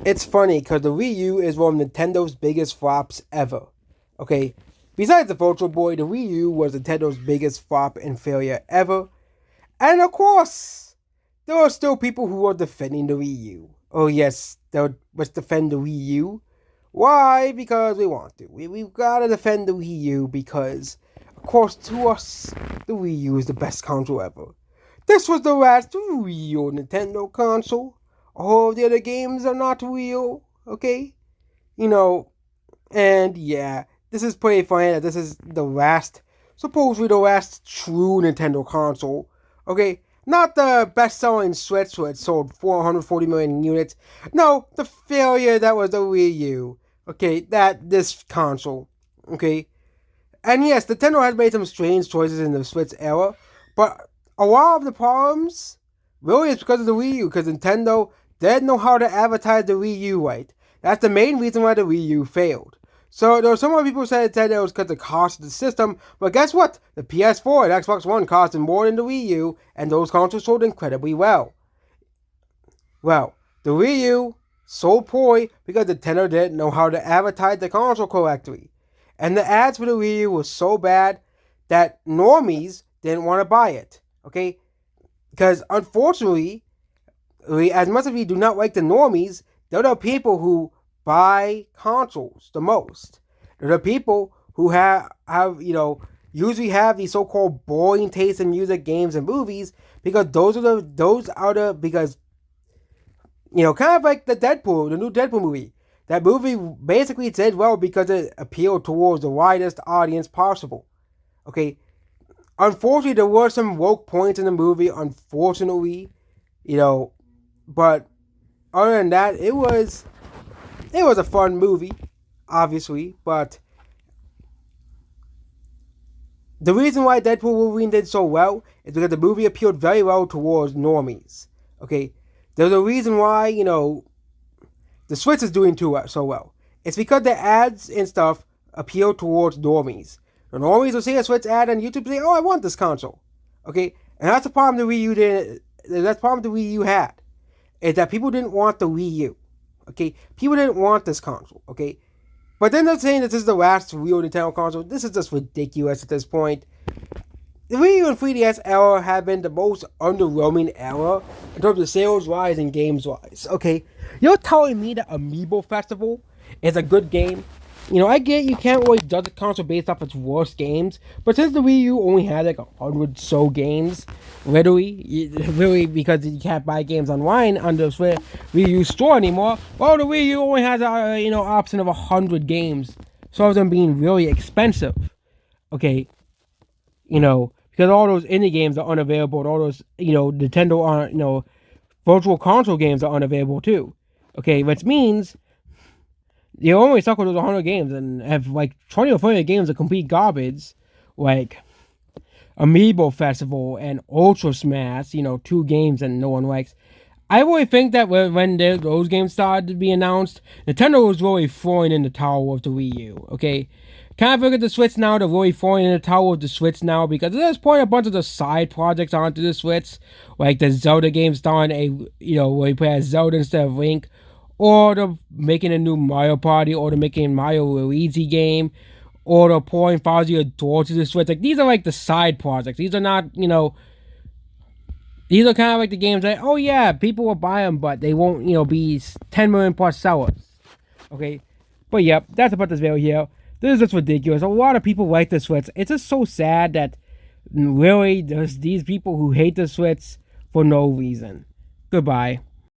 It's funny because the Wii U is one of Nintendo's biggest flops ever. Okay, besides the Virtual Boy, the Wii U was Nintendo's biggest flop and failure ever. And of course, there are still people who are defending the Wii U. Oh yes, let's defend the Wii U. Why? Because we want to. We've got to defend the Wii U because, of course, to us, the Wii U is the best console ever. This was the last real Nintendo console. All the other games are not real, okay? You know, and yeah, this is pretty funny that this is supposedly the last true Nintendo console, okay? Not the best-selling Switch, which sold 440 million units. No, the failure that was the Wii U, okay? This console, okay? And yes, Nintendo has made some strange choices in the Switch era, but a lot of the problems really is because of the Wii U, because Nintendo didn't know how to advertise the Wii U right. That's the main reason why the Wii U failed. So there were some people who said it was because of the cost of the system, but guess what? The PS4 and Xbox One costed more than the Wii U, and those consoles sold incredibly well. Well, the Wii U sold poorly because Nintendo didn't know how to advertise the console correctly. And the ads for the Wii U was so bad that normies didn't want to buy it. Okay? Because unfortunately, as much as we do not like the normies, they're the people who buy consoles the most. They're the people who usually have these so-called boring tastes in music, games, and movies because because kind of like the new Deadpool movie. That movie basically did well because it appealed towards the widest audience possible. Okay, unfortunately, there were some woke points in the movie. Unfortunately, you know, but other than that, it was a fun movie, obviously. But the reason why Deadpool Wolverine did so well is because the movie appealed very well towards normies. Okay, there's a reason why the Switch is doing so well. It's because the ads and stuff appeal towards normies. The normies will see a Switch ad on YouTube and say, "Oh, I want this console." Okay, and that's the problem the Wii U did. That's the problem the Wii U had is that people didn't want the Wii U. Okay, people didn't want this console. Okay, but then they're saying that this is the last real Nintendo console. This is just ridiculous at this point. The Wii U and 3DS era have been the most underwhelming era in terms of sales wise and games wise. Okay, you're telling me that Amiibo Festival is a good game? I get you can't really judge a console based off its worst games, but since the Wii U only had like 100 really because you can't buy games online on the Wii U store anymore. Well, the Wii U only has a option of 100 games, so of them being really expensive. Okay, because all those indie games are unavailable, and all those Nintendo virtual console games are unavailable too. Okay, which means you only stuck with those 100 games and have like 20 or 30 games of complete garbage, like Amiibo Festival and Ultra Smash, 2 games that no one likes. I really think that when those games started to be announced, Nintendo was really throwing in the towel with the Wii U, okay? Kind of look at the Switch now, they're really throwing in the towel with the Switch now because at this point, a bunch of the side projects onto the Switch, like the Zelda game starring where you play as Zelda instead of Link, or they're making a new Mario Party, or they're making a Mario Luigi game, or they're pouring Fozzie Adore to the Switch. Like, these are like the side projects. These are not, these are kind of like the games that, oh yeah, people will buy them, but they won't, be 10 million plus sellers. Okay? But yep, that's about this video here. This is just ridiculous. A lot of people like the Switch. It's just so sad that really there's these people who hate the Switch for no reason. Goodbye.